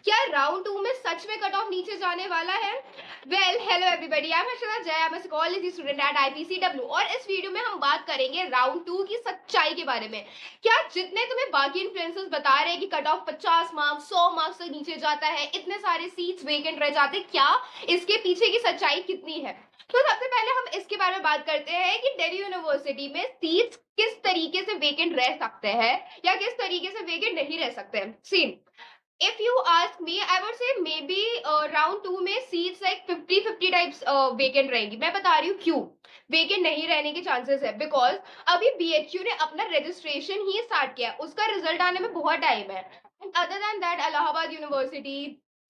क्या राउंड 2 में सच में कट ऑफ नीचे जाने वाला है? Well, hello everybody, I am Harshada Jai, I am a psychology student at IPCW और इस वीडियो में हम बात करेंगे राउंड 2 की सच्चाई के बारे में। क्या जितने तुम्हें बाकी इन्फ्लुएंसर्स बता रहे हैं कि कट ऑफ 50 मार्क्स 100 मार्क्स तक नीचे जाता है, इतने सारे सीट्स वेकेंट रह जाते, क्या इसके पीछे की सच्चाई कितनी है? तो सबसे पहले हम इसके बारे में बात करते हैं कि दिल्ली यूनिवर्सिटी में सीट्स किस तरीके से वेकेंट रह सकते हैं या किस तरीके से वेकेंट नहीं रह सकते हैं। सी, if you ask me, I would say maybe round 2 में seats like 50-50 types vacant रहेंगी। मैं बता रही हूँ क्यों vacant नहीं रहने के chances है, because अभी BHU ने अपना registration ही start किया है, उसका result आने में बहुत टाइम है। And other than that, Allahabad university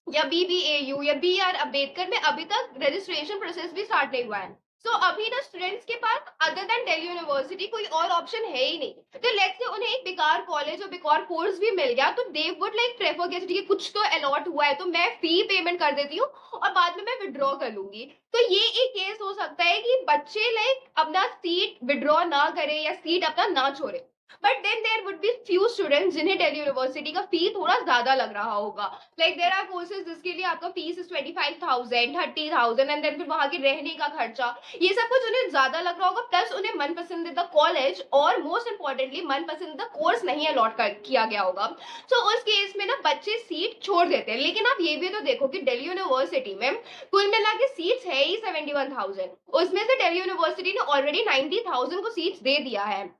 या BBAU या BR अम्बेडकर में अभी तक registration process भी start नहीं हुआ है। अभी ना स्टूडेंट्स के पास अदर देन दिल्ली यूनिवर्सिटी कोई और ऑप्शन है ही नहीं। तो लेट्स से उन्हें एक बेकार कॉलेज और बेकार कोर्स भी मिल गया तो दे वुड लाइक प्रेफर कि ठीक है कुछ तो अलॉट हुआ है तो मैं फी पेमेंट कर देती हूँ और बाद में मैं विड्रॉ कर लूंगी। तो ये एक केस हो सकता है कि बच्चे लाइक अपना सीट विड्रॉ ना करें या सीट अपना ना छोड़े। But then there would be few students जिन्हें दिल्ली यूनिवर्सिटी का फी थोड़ा ज्यादा लग रहा होगा। लाइक देयर आर कोर्सेज जिसके लिए आपका फीस 25,000 30,000 एंड देन फिर वहां के रहने का खर्चा, ये सब कुछ उन्हें ज्यादा लग रहा होगा। प्लस उन्हें मन पसंदीदा कॉलेज और मोस्ट इंपॉर्टेंटली मन पसंदीदा कोर्स नहीं अलॉट किया गया होगा। उस केस में ना बच्चे सीट छोड़ देते हैं। लेकिन आप ये भी तो देखो कि दिल्ली यूनिवर्सिटी में कुल मिला के सीट्स है ही 71,000, उसमें से दिल्ली यूनिवर्सिटी ने ऑलरेडी 90,000 को सीट्स दे दिया है।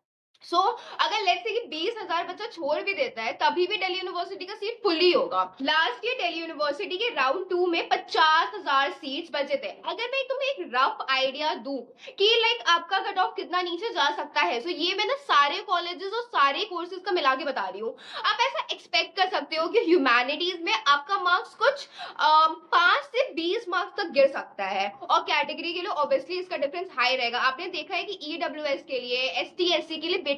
अगर लेट्स से कि 20,000 बच्चा छोड़ भी देता है तभी भी दिल्ली यूनिवर्सिटी का सीट फुल ही होगा। लास्ट ईयर दिल्ली यूनिवर्सिटी के राउंड 2 में 50,000 सीट्स बचे थे। अगर मैं तुम्हें एक रफ आइडिया दूं कि लाइक आपका कट ऑफ कितना नीचे जा सकता है, तो ये मैं ना सारे कॉलेजेस और सारे कोर्सेज का मिला के बता रही हूँ। आप ऐसा एक्सपेक्ट कर सकते हो कि ह्यूमैनिटीज में आपका मार्क्स कुछ 5 से 20 मार्क्स तक गिर सकता है और कैटेगरी के लिए ऑब्वियसली इसका डिफरेंस हाई रहेगा। आपने देखा है कि ईडब्ल्यूएस के लिए, एसटी एससी के लिए बेटा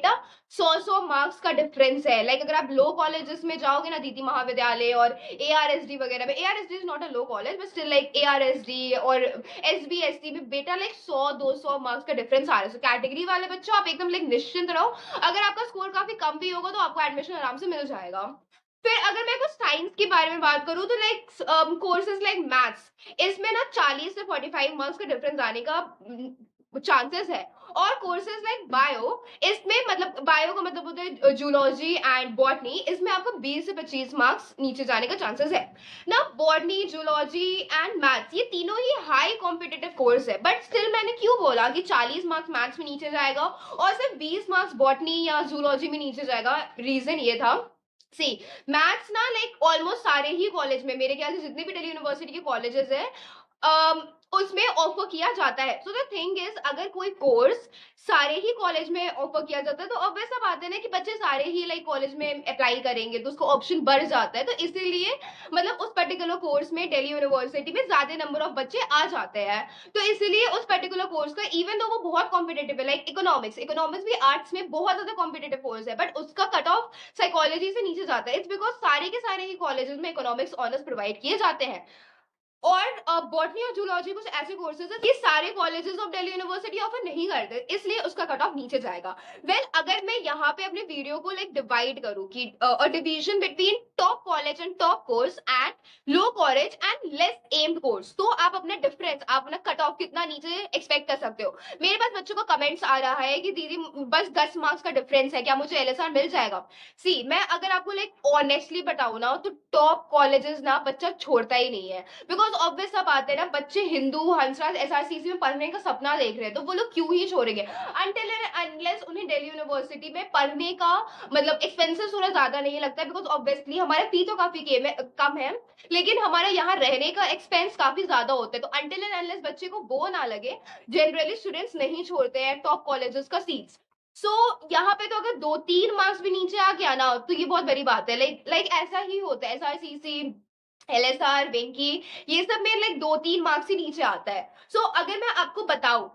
100 मार्क्स का डिफरेंस है। लाइक अगर आप लो कॉलेजेस में जाओगे ना, दीदी महाविद्यालय और एआरएसडी वगैरह में, ARSD is not a low college but still like ARSD और एसबीएसटी में बेटा लाइक 100-200 मार्क्स का डिफरेंस आ रहा है। कैटेगरी वाले बच्चों आप एकदम लाइक निश्चिंत रहो, अगर आपका स्कोर काफी कम भी होगा तो आपको एडमिशन आराम से मिल जाएगा। फिर अगर मैं कुछ साइंस के बारे में बात करूं तो लाइक कोर्सेज लाइक मैथ्स, इसमें ना 40 से 45 मार्क्स का डिफरेंस आने का चांसेस है। और कोर्सेज लाइक बायो, इसमें मतलब बायो का मतलब होता है जूलॉजी एंड बॉटनी, इसमें आपको 20 से 25 मार्क्स नीचे जाने का चांसेस है ना। बॉटनी, जूलॉजी एंड मैथ्स ये तीनों ही हाई कॉम्पिटिटिव कोर्स है, बट स्टिल मैंने क्यों बोला कि 40 मार्क्स मैथ्स में नीचे जाएगा और सिर्फ 20 मार्क्स बॉटनी या जूलॉजी में नीचे जाएगा। रीजन ये था, सी मैथ्स ना लाइक ऑलमोस्ट सारे ही कॉलेज में, मेरे ख्याल से जितने भी दिल्ली यूनिवर्सिटी के कॉलेजेस है उसमें ऑफर किया जाता है। सो द थिंग इज, अगर कोई कोर्स सारे ही कॉलेज में ऑफर किया जाता है तो ऑब्वियस सा बात है ना कि बच्चे सारे ही लाइक कॉलेज में अप्लाई करेंगे तो उसको ऑप्शन बढ़ जाता है। तो इसीलिए मतलब उस पर्टिकुलर कोर्स में दिल्ली यूनिवर्सिटी में ज्यादा नंबर ऑफ बच्चे आ जाते हैं। तो इसीलिए उस पर्टिकुलर कोर्स का, इवन दो वो बहुत कॉम्पिटेटिव है, लाइक इकोनॉमिक्स, इकोनॉमिक्स भी आर्ट्स में बहुत ज्यादा कॉम्पिटेटिव कोर्स है, बट उसका कट ऑफ साइकोलॉजी से नीचे जाता है। इट्स बिकॉज सारे के सारे ही कॉलेजेस में इकोनॉमिक्स ऑनर्स प्रोवाइड किए जाते हैं। और बॉटनी और जूलॉजी कुछ ऐसे कोर्सेज है ये सारे colleges of Delhi university offer नहीं करते, इसलिए उसका कट ऑफ नीचे जाएगा। अगर मैं यहाँ पे अपने वीडियो को लाइक डिवाइड करूँ कि division between top college and top course and low college and less aimed course, तो आप अपना डिफरेंस, आप अपना कट ऑफ कितना नीचे एक्सपेक्ट कर सकते हो। मेरे पास बच्चों का कमेंट्स आ रहा है कि दीदी बस 10 मार्क्स का डिफरेंस है, क्या मुझे एलएसआर मिल जाएगा? सी, मैं अगर आपको लाइक ऑनेस्टली बताऊं ना तो टॉप कॉलेजेस ना बच्चा छोड़ता ही नहीं है। बिकॉज ऑब्वियस सा बात है ना, बच्चे हिंदू, हंसराज, एसआरसीसी में पढ़ने का सपना देख रहे हैं तो वो लोग क्यों ही छोड़ेंगे अनटिल अनलेस उन्हें दिल्ली यूनिवर्सिटी में पढ़ने का मतलब एक्सपेंसेस थोड़ा ज्यादा नहीं लगता है। बिकॉज ऑब्वियसली हमारा फी तो काफी कम है, लेकिन हमारे यहाँ रहने का एक्सपेंस काफी ज्यादा होता है। तो अनटिल अनलेस बच्चे को वो ना लगे, जनरली स्टूडेंट्स नहीं छोड़ते हैं टॉप कॉलेजेस का सीट्स। यहाँ पे तो अगर 2-3 मार्क्स भी नीचे आ गया ना तो ये बहुत बड़ी बात है। लाइक ऐसा ही होता है, एसआरसीसी, एलएसआर, वेंकी, ये सब में लाइक 2-3 मार्क्स ही नीचे आता है। अगर मैं आपको बताऊं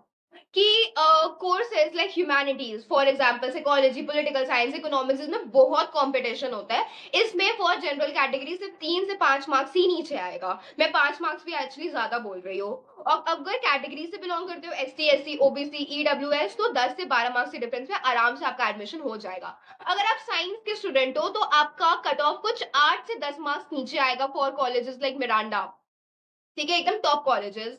कि courses like humanities for example psychology, political science, economics, इसमें बहुत कंपटीशन होता है। इसमें फॉर जनरल कैटेगरी सिर्फ 3 से 5 मार्क्स ही नीचे आएगा। मैं 5 मार्क्स भी एक्चुअली ज्यादा बोल रही हूँ। और अगर कैटेगरी से बिलोंग करते हो, S T, S C, OBC, EWS, तो 10 से 12 मार्क्स के डिफरेंस में आराम से आपका एडमिशन हो जाएगा। अगर आप साइंस के स्टूडेंट हो तो आपका कट ऑफ कुछ 8 से 10 मार्क्स नीचे आएगा फॉर कॉलेजेस लाइक मिरांडा, ठीक है, एकदम टॉप कॉलेजेस।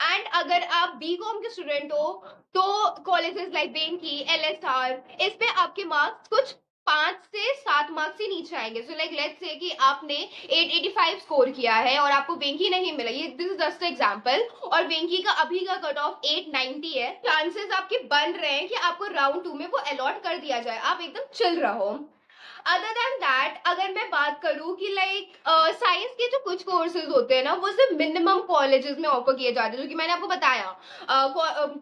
एंड अगर आप बी कॉम के स्टूडेंट हो तो कॉलेजेस लाइक बेंकी, एलएसआर, इस पे आपके मार्क्स कुछ 5 से 7 मार्क्स ही नीचे आएंगे। सो लाइक लेट्स से कि आपने 885 स्कोर किया है और आपको वेंकी नहीं मिला, ये दिस इज जस्ट एग्जांपल, और वेंकी का अभी का कट ऑफ 890 है, चांसेस आपके बन रहे हैं कि आपको राउंड 2 में वो अलॉट कर दिया जाए। आप एकदम चिल रहो। अदर देन दैट, अगर मैं बात करूं कि लाइक साइंस के जो कुछ कोर्सेज होते हैं ना, वो सिर्फ मिनिमम कॉलेजेस में ऑफर किए जाते हैं, जो कि मैंने आपको बताया।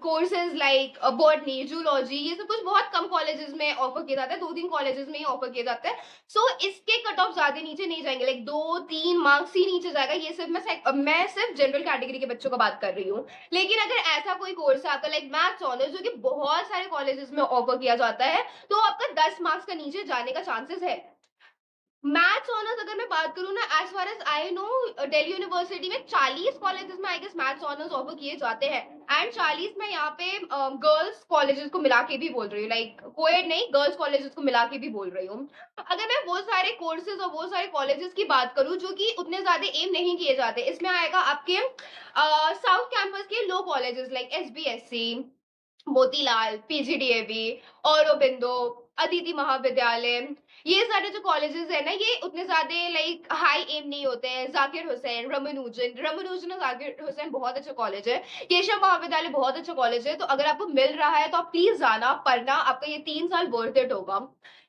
कोर्सेज लाइक बॉटनी, जूलॉजी, ये सब कुछ बहुत कम कॉलेजेस में ऑफर किए जाते हैं, 2-3 कॉलेजेस में ही ऑफर किए जाते हैं। सो इसके कट ऑफ ज्यादा नीचे नहीं जाएंगे, लाइक 2-3 मार्क्स ही नीचे जाएगा। ये सिर्फ मैं सिर्फ जनरल कैटेगरी के बच्चों का बात कर रही हूँ। लेकिन अगर ऐसा कोई कोर्स है आपका लाइक मैथ्स ऑनर्स, जो कि बहुत सारे कॉलेजेस में ऑफर किया जाता है, तो आपका 10 मार्क्स का नीचे जाने का चांसेस है। मैथ्स ऑनर्स अगर मैं बात करूँ ना, as far as I know, Delhi university में 40 कॉलेजेस में I guess maths honours offer किए जाते हैं। एंड 40 में यहाँ पे गर्ल्स कॉलेजेस को मिला के भी बोल रही हूँ, लाइक कोएड नहीं, गर्ल्स कॉलेजेस को मिला के भी बोल रही हूँ। अगर मैं वो सारे कोर्सेज और वो सारे कॉलेजेस की बात करूँ जो कि उतने ज्यादा एम नहीं किए जाते, इसमें आएगा आपके साउथ कैंपस के low colleges like SBSC, Motilal, PGDAV, Aurobindo, Aditi Mahavidyalaya. ये सारे जो कॉलेजेस है ना, ये उतने ज्यादा लाइक हाई एम नहीं होते हैं। जाकिर हुसैन, रमनूजन और जाकिर हुसैन बहुत अच्छा कॉलेज है। केशव महाविद्यालय बहुत अच्छा कॉलेज है। तो अगर आपको मिल रहा है तो आप प्लीज जाना, पढ़ना, आपका ये 3 साल वर्थ इट होगा।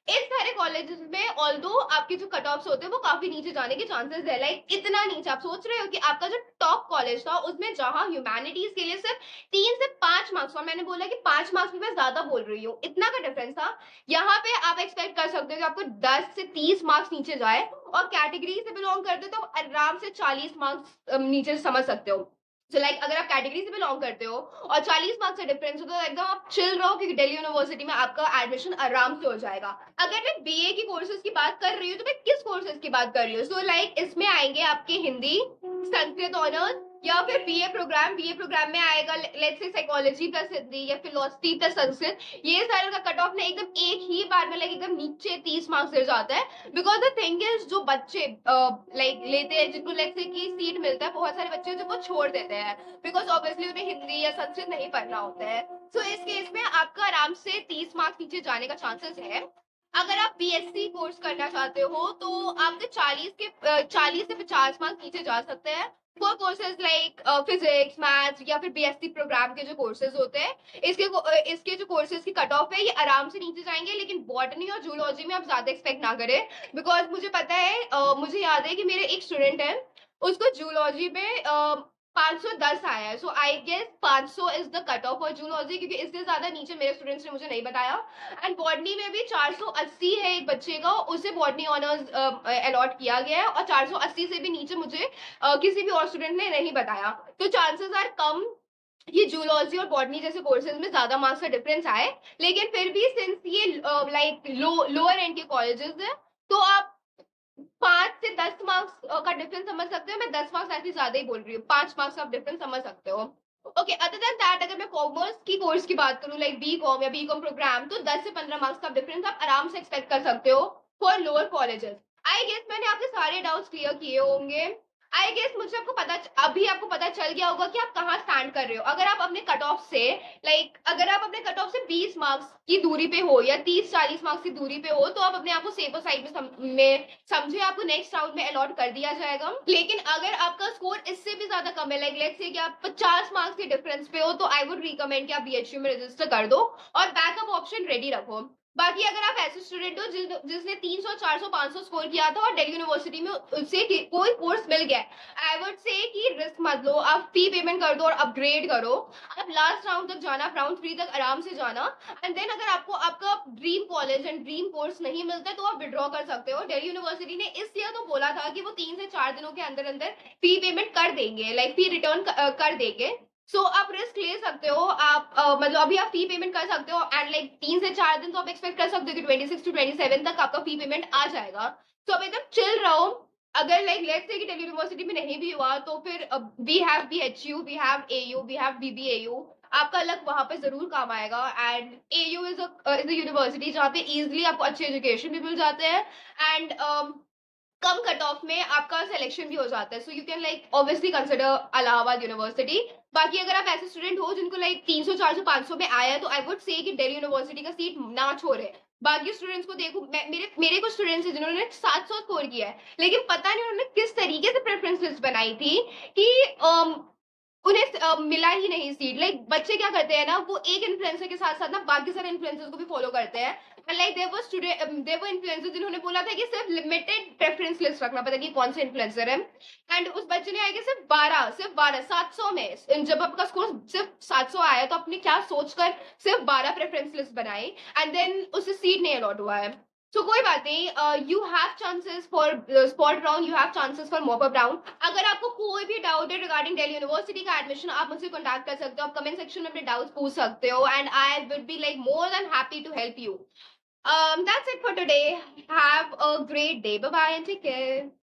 इस सारे कॉलेजेस में ऑल्दो आपके जो कट ऑफ्स होते हैं वो काफी नीचे जाने के चांसेस है, लाइक इतना नीचे। आप सोच रहे हो कि आपका जो टॉप कॉलेज था उसमें जहां ह्यूमैनिटीज के लिए सिर्फ 3 से 5 मार्क्स, और मैंने बोला कि 5 मार्क्स भी मैं ज्यादा बोल रही हूँ, इतना का डिफरेंस था। यहाँ पे आप एक्सपेक्ट कर सकते हो कि आपको 10 से 30 मार्क्स नीचे जाए, और कैटेगरी से बिलोंग करते हो तो आराम से 40 मार्क्स नीचे समझ सकते हो। सो लाइक अगर आप कैटेगरी से बिलोंग करते हो और 40 मार्क्स का डिफरेंस हो, तो एकदम आप चिल रहो, क्योंकि दिल्ली यूनिवर्सिटी में आपका एडमिशन आराम से हो जाएगा। अगर मैं बीए की कोर्सेज की बात कर रही हूँ तो मैं किस कोर्सेज की बात कर रही हूँ? सो लाइक इसमें आएंगे आपके हिंदी, संस्कृत ऑनर्स, या फिर बीए प्रोग्राम में आएगा let's say psychology plus Hindi या फिलोसफी प्लस संस्कृत। ये सारे का कट ऑफ ना एकदम एक ही बार में लाइक एकदम नीचे 30 मार्क्स गिर जाता है। बिकॉज द थिंग इज, जो बच्चे लाइक लेते हैं, जिनको लेट्स से की सीट मिलता है, बहुत सारे बच्चे जो वो छोड़ देते हैं बिकॉज ऑब्वियसली उन्हें हिंदी या संस्कृत नहीं पढ़ना होता है। सो इस केस में आपका आराम से 30 मार्क्स नीचे जाने का चांसेस है। अगर आप बीएससी कोर्स करना चाहते हो तो आपके 40 से 50 मार्क्स नीचे जा सकते हैं for courses like physics, maths, या फिर बीएससी प्रोग्राम के जो कोर्सेज होते हैं। इसके जो कोर्सेज की कट ऑफ है ये आराम से नीचे जाएंगे। लेकिन बॉटनी और जूलॉजी में आप ज्यादा एक्सपेक्ट ना करें, बिकॉज मुझे पता है, मुझे याद है कि मेरे एक स्टूडेंट है, उसको जूलॉजी में 510 आया है। So I guess 500 is the cut off for zoology, क्योंकि इससे ज्यादा नीचे मेरे स्टूडेंट्स ने मुझे नहीं बताया। एंड बॉटनी में भी 480 है एक बच्चे का, उसे बॉटनी ऑनर्स अलॉट किया गया है, और 480 से भी नीचे मुझे किसी भी और स्टूडेंट ने नहीं बताया। तो चांसेस आर कम ये जूलॉजी और बॉटनी जैसे कोर्सेज में ज्यादा मार्क्स का डिफरेंस आए। लेकिन फिर भी सिंस ये लाइक लोअर एंड के कॉलेजेस है, तो आप 5 से 10 मार्क्स का डिफरेंस समझ सकते हो। मैं 10 मार्क्स ऐसे ज्यादा ही बोल रही हूँ, 5 मार्क्स का डिफरेंस समझ सकते हो। ओके, अदर देन दैट, अगर मैं कॉमर्स की कोर्स की बात करूँ लाइक बी कॉम या बी कॉम प्रोग्राम, तो 10 से 15 मार्क्स का डिफरेंस आप आराम से एक्सपेक्ट कर सकते हो for lower colleges. I guess मैंने आपके सारे डाउट्स क्लियर किए होंगे। आई गेस मुझे अभी आपको पता चल गया होगा कि आप कहाँ स्टैंड कर रहे हो। अगर आप अपने कट ऑफ से अगर आप अपने कट ऑफ से 20 मार्क्स की दूरी पे हो या 30-40 मार्क्स की दूरी पे हो, तो आप अपने आप को सेफर साइड में समझे, आपको नेक्स्ट राउंड में अलॉट कर दिया जाएगा। लेकिन अगर आपका स्कोर इससे भी ज्यादा कम है, लाइक लेट्स से कि आप 50 मार्क्स के डिफरेंस पे हो, तो आई वुड रिकमेंड कि आप बीएचयू में रजिस्टर कर दो और बैकअप ऑप्शन रेडी रखो। बाकी अगर आप ऐसे स्टूडेंट हो जिसने 300, 400, 500 स्कोर किया था और दिल्ली यूनिवर्सिटी में उससे कोई कोर्स मिल गया, आई वुड से कि रिस्क मत लो, आप फी पेमेंट कर दो और अपग्रेड करो। आप लास्ट राउंड तक जाना, राउंड 3 तक आराम से जाना। एंड देन अगर आपको आपका dream college and dream course नहीं मिलता है, तो आप विड्रॉ कर सकते हो। दिल्ली यूनिवर्सिटी ने इस ईयर तो बोला था कि वो 3 से 4 दिनों के अंदर अंदर फी पेमेंट कर देंगे, लाइक फी रिटर्न कर देंगे। सो आप रिस्क ले सकते हो, आप मतलब अभी आप फी पेमेंट कर सकते हो एंड लाइक 3 से 4 दिन तो आप एक्सपेक्ट कर सकते हो कि 26 टू 27 तक आपका फी पेमेंट आ जाएगा। तो आप एकदम चिल रहो। अगर लाइक लेट्स से कि दिल्ली यूनिवर्सिटी में नहीं भी हुआ तो फिर we have BHU, we have AU, we have BBAU. आपका लक वहां पे जरूर काम आएगा। And AU is a university जहाँ पे इजिली आपको अच्छे एजुकेशन भी मिल जाते हैं एंड कम कट ऑफ में आपका सिलेक्शन भी हो जाता है। So you can like obviously consider Allahabad university. बाकी अगर आप ऐसे स्टूडेंट हो जिनको लाइक 300 400 500 में आया है तो आई वुड से कि दिल्ली यूनिवर्सिटी का सीट ना छोड़े। बाकी स्टूडेंट्स को देखो, मेरे मेरे कुछ स्टूडेंट्स हैं जिन्होंने 700 स्कोर किया है, लेकिन पता नहीं उन्होंने किस तरीके से प्रेफरेंस लिस्ट बनाई थी कि उन्हें मिला ही नहीं सीट। लाइक बच्चे क्या करते हैं ना, वो एक इन्फ्लुएंसर के साथ साथ ना बाकी सारे इन्फ्लुएंसर्स को भी फॉलो करते हैं। And like there were influencer जिन्होंने बोला था कि सिर्फ लिमिटेड प्रेफरेंस लिस्ट रखना, पता नहीं कौन से इन्फ्लुएंसर है। एंड उस बच्चे ने आया कि सिर्फ बारह 700 में, जब आपका स्कोर सिर्फ 700 आया तो आपने क्या सोचकर सिर्फ 12 प्रेफरेंस लिस्ट बनाई एंड देन उसे सीट नहीं अलॉट हुआ है। तो कोई बात नहीं, you have chances for spot round, you have chances for mop up round. अगर आपको कोई भी डाउट है रिगार्डिंग दिल्ली यूनिवर्सिटी का एडमिशन, आप मुझसे कॉन्टैक्ट कर सकते हो, आप कमेंट सेक्शन में अपने डाउट्स पूछ सकते हो and I will be like more than happy to help you. That's it for today. Have a great day. Bye bye and take care.